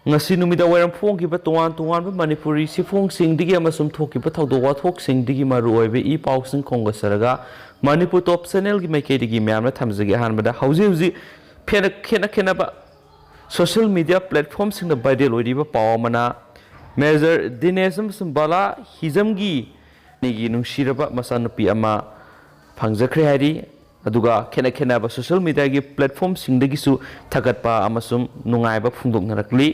ngasi numida wairam phongkiba tongan manipuri sifongsingdigi amasum thokiba thawdok wathokingdigi maruoibe I pausing khongasaraga manipur top channel gi maikeidigi myamna thamjagi hanbada hauji khena social media platform singda viral oiriba pawamana major dinesm bala hizamgi nigi nungsiraba masanupi ama phangjakhre hari aduga khena ba social media gi platform singdagi su thagatpa amasum nungaiba phungdoknarakli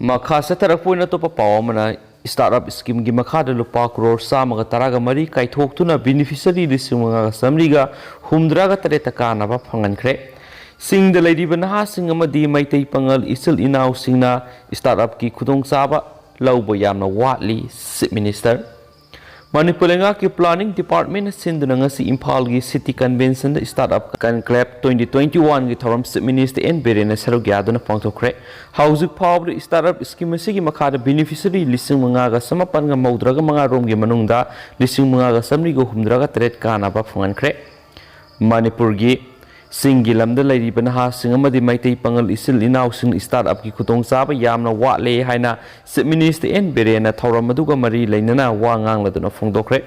makha satarapoi na topa pawamana startup scheme gi makha da lupa crore samaga taraga mari kaithoktuna beneficiary lisinga samriga humdraga tareta kana ba phangankhre singda leiriba naha sing amadi maitei pangal isil inau singna startup ki khudong chaba lauba yamna watli chief minister Manipur ki planning department sinduna ngasi Imphal gi city convention da startup conclave 2021 gi thoram chief minister N Birena Sarugyaduna pangthokre hauzik phawd startup scheme sigi makha da beneficiary lising manga ga samapan ga maudraga manga rom gi manungda lising manga ga samri go humdra ga tret kana ba phungankhre Manipur gi singi lamda lairiba naha sing amadi maitei pangal isil inau sing startup ki khutong chaba yamna watle haina chief minister N Birena thoram aduga mari leinana wa ngangladuna phongdokre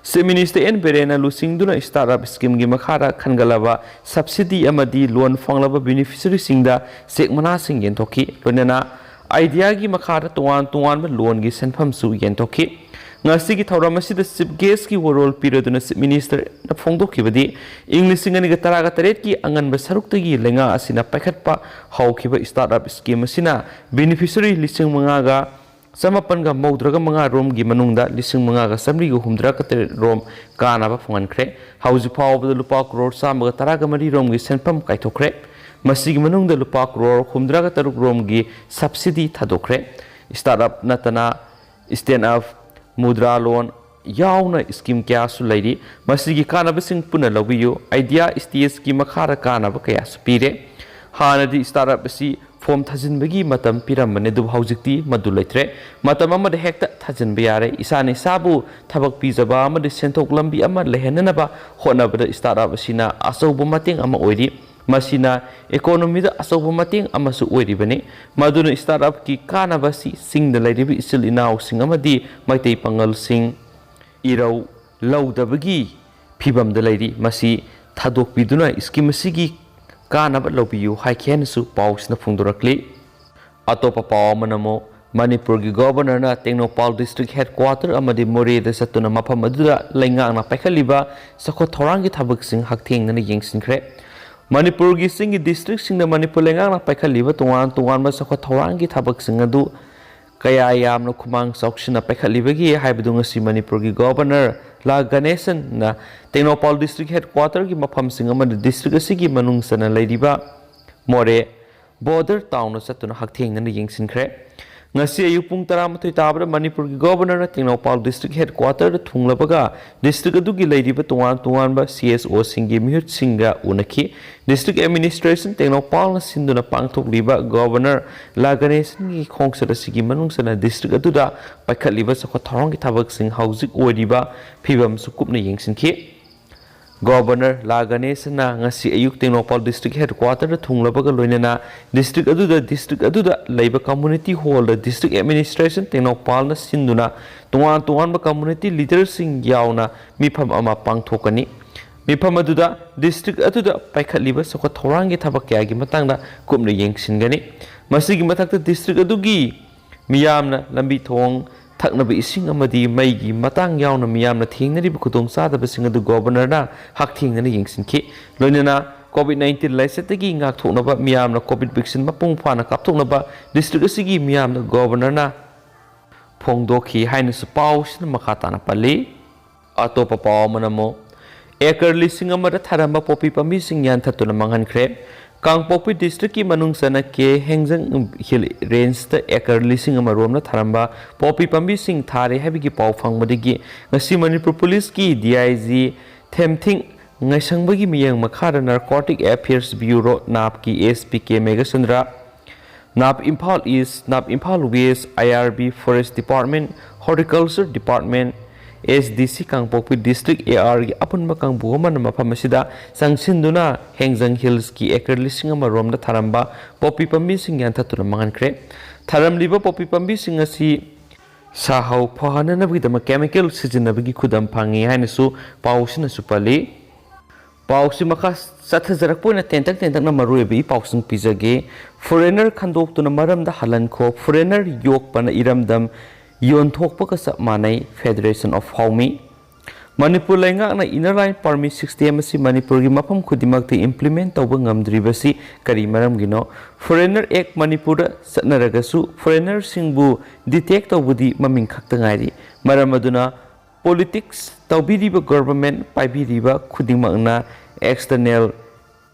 chief minister N Birena lusingduna startup scheme gi makhara khangalaba subsidy amadi loan fanglaba beneficiary singda sekmana sing yentoki lonena idea gi makhara tuan loan gi senpham su yentoki ngasi gi thoram asida chief guest ki warol piraduna chief minister na phongdokhibadi english singani ga taraga taret ki angan ba sarukta gi lenga asina paikhatpa hawkhiba startup scheme asina beneficiary lising manga ga samapan ga maudraga manga rom gi manungda lising manga ga samri ga humdra ka taret rom kana ba phongankhre hauji phawbada lupa crore samaga taraga mari rom gi senpam kaithokre masigi manungda lupa crore humdra ga taruk rom gi subsidy thadokre startup natana stand up mudra loan yauna scheme kya su lairi masigi kanaba sing puna lawiyo idea stage ki makhara kanaba kaya su pire hanadi startup si form thajin bagi matam piramane du haujikti madu laitre matam amade hekta thajin biyare isane sabu thabak pijaba amade senthok lambi ama lehenana ba honabada startup sina asaubu mating ama oiri masina economy da asaubu mating ama su oiri bane maduna startup ki kanaba si singda lairibi isil inau sing amadi maitei pangal sing irau laudabagi phibam da lairi masi thadok biduna scheme sigi kanaba lobiyu haikhen su pausna phungdorakli atopa pawamanamo Manipur gi governor na Tengnopal district headquarter amadi Nouri da satuna mafam aduda lainga na paikhaliba sakho thorang gi thabak sing haktheng na yengsinkhre Manipur gi singi district sing da Manipur lenga na paikhaliba tuan ma sakho thorang gi thabak sing adu kaya yamna khumang sauksina paikhaliba gi haibadu ngasi Manipur gi governor la Ganesan na Tengnopal district headquarter gi mafam sing amadi district asigi manung sana lairiba more border town na satuna haktheng na yengsinkhre ngasi ayuk pung 12 tabra Manipur gi governor na Tengnopal district headquarter da thunglabaga district adu gi lairiba tuan ba CSO singi mihut singa unaki district administration Tengnopal na sinduna pangthokliba governor la Ganesan gi khongsada sigi manungsana district adu da paikhatliba sakho thorong gi thabak sing hauzik oiriba phibam sukupna yengsinki Governor La Ganesana ngasi ayuk Tengnopal district headquarter da thunglabaga loinana district aduda laiba community hall da district administration Tengnopal na sinduna tuan ba community leaders sing yauna mifam ama pangthokani mifam aduda district aduda paikhatliba sakho thorangi thabak kya gi matangda kumna yengsingani masigi mathakta district adugi miyamna lambi thong thaknaba ising amadi maigi matang yauna miyamna thengnariba khudong chadaba sing adu governor na hakthengna yengsinki loinana COVID-19 laisetagi ngak thoknaba miyamna COVID vaccine mapung phana kapthoknaba district asigi miyamna governor na phongdokhi haina su pausna makhatana pali atopa pawamanamo ekar lising amada tharamba popi pambi sing yan thatuna manghankhre Kangpopi district ki manung sana ke hengjang hill range ta ekar lising amarom na tharamba popi pambi sing thare habi ki pau phangmadigi ngasi Manipur police ki DIG themthing ngaisangba gi miyang makhara narcotic affairs bureau nap ki SPK Megasandra nap Imphal East nap Imphal West IRB forest department horticulture department SDC Kangpokpi District AR gi apunba kangbu amana mafam asida sangsinduna Hengjang Hills ki acre lising ama romda tharamba poppy pambi sing yanthatuna mangankre tharamliba poppy pambi sing asi sahau phahananabgidama chemical sijinabagi khudam phangi hainasu pausina supali pausi makha sathajarakpoina tentak na maruebi pausing pizage foreigner khandoktuna maramda halanko foreigner yokpana iramdam yonthokpa ka sap manai Federation of Haumi Manipur laingakna inner line permit 60 amasi Manipur gi mafam khudimakte implement tawba ngamdribasi kari maramgino foreigner act Manipur satnaragasu foreigner singbu detect tawbudi maming khakta ngairi maram aduna politics tawbiriba government paibiriba khudimakna external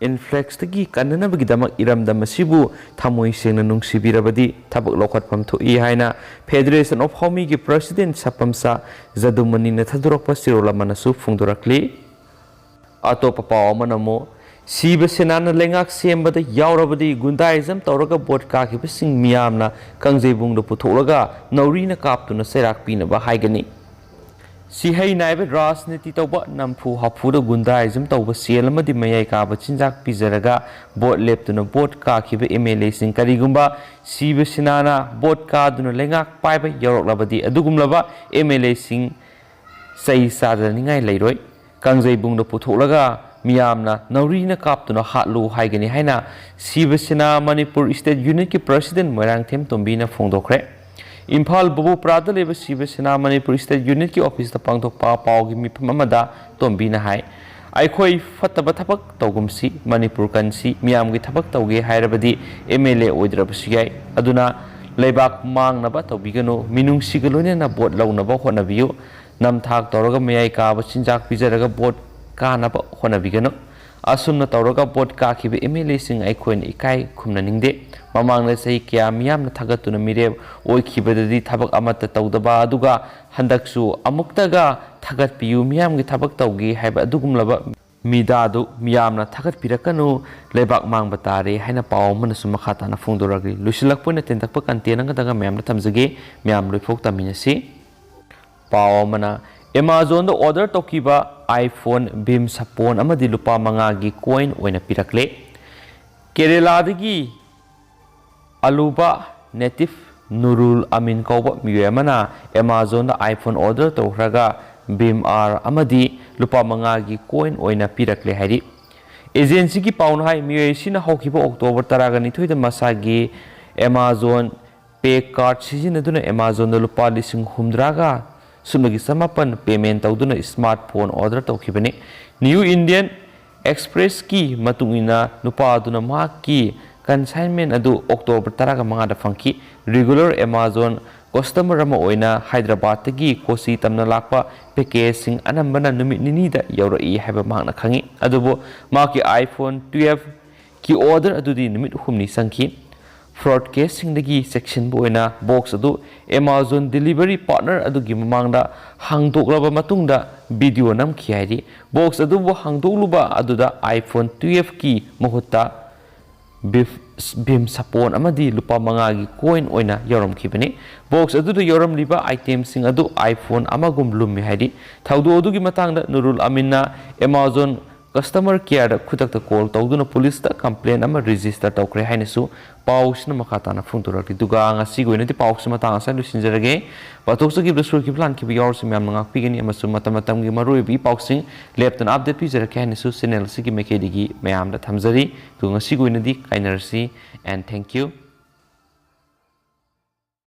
influx tagi kananabagi damak iramdam asibu thamoi sengna nungsibirabadi thabak lokhatpam thoi haina Federation of Haumi gi president sapamsa Jadumani na thadurakpa sirola manasu phungdorakli atopa paw manamo siba senana lengak sembada yaurabadi Goondaism tawraga bot ka ki sing miyamna Kangjeibung do puthoklaga Nouri na Kaptuna cheirak pina ba haigani si hai naibe rajniti tawba nampu hapuda Goondaism tawba selamadi mayai ka ba chinjak pizaraga bot leptuna bot ka khiba MLA sing karigumba siba sinana bot ka duna lengak paiba yoroklabadi adugumlaba MLA sing sai sadaningai leiroi Kangjeibung do puthoklaga miyamna Nouri na Kaptuna hatlu haigani haina siba sina Manipur State Unit ki president Moirangthem Tombina phongdokre Imphal Bubu Prada leba Siba Sena Manipur State Unit ki office ta pangthokpa pawgi mifam amada tombina hai aikhoi fataba thabak tawgumsi Manipur kansi miyam gi thabak tawge hairabadi MLA oidrabasi gai aduna leibak mangnaba tawbigano minung sigalone na bot lawnaba honabiyo namthak tawraga mayai ka ba chinjak pijaraga bot kanaba honabigano asumna tawraga bot ka khibe MLA sing aikhoin ikai khumna ningde mamangna sei kya miyamna thagatuna mireb oikhibadadi thabak amata tawdaba aduga handaksu amuktaga thagat piyu miyamgi thabak tawgi haiba adugumlaba midadu miyamna thagat pirakanu lebak mangba tare haina paw manasu makhata na phungdoragi lusilakpoina tentakpa kantenanga daga miyamna thamjage miyam loifok taminasi paw mana Amazon do order tokiba iPhone bim sapon amadi lupa mangagi coin oina pirakle Kerala dagi aluba native Nurul Amin kauba miyamana Amazon da iPhone order tokraga bim r amadi lupa mangagi coin oina pirakle hari agency ki pawn hai miyesina hokiba October taragani thoida masagi Amazon pay card sizinaduna Amazon da lupa lising humdraga sumagi samapan payment tawduna smartphone order tawkhibani New Indian Express ki matungina nupa aduna ma ki consignment adu October taraga mangada fangki regular Amazon customer ama oina Hyderabad tagi kosi tamna lakpa packaging anambana numit nini da yauroi haiba mangna khangi adubo ma ki iPhone 12 ki order adudi numit humni sangki fraud case singdagi section boina box adu Amazon delivery partner adugi mamangda hangdoklaba matungda video nam khiari box adu bo hangdokluba aduda iPhone 12 ki mahutta bim sapon amadi lupa mangagi coin oina yoram khibani box adu yoram liba item sing adu iPhone amagum lummi haidi thaudu adugi matangda Nurul Aminna Amazon customer care khutakta call tawduna police ta complaint ama register tawkre hainasu pausna makata na phungturaki duga ngasi goina ti paus matang sa lusinjarage batoksa gi blasur ki plan ki biyor sim yam ngak pigani amasu matam gi maroi bi pausing leptan update pi jarake hainasu channel sigi mekedi gi mayam da thamjari du ngasi goina di kainarsi and thank you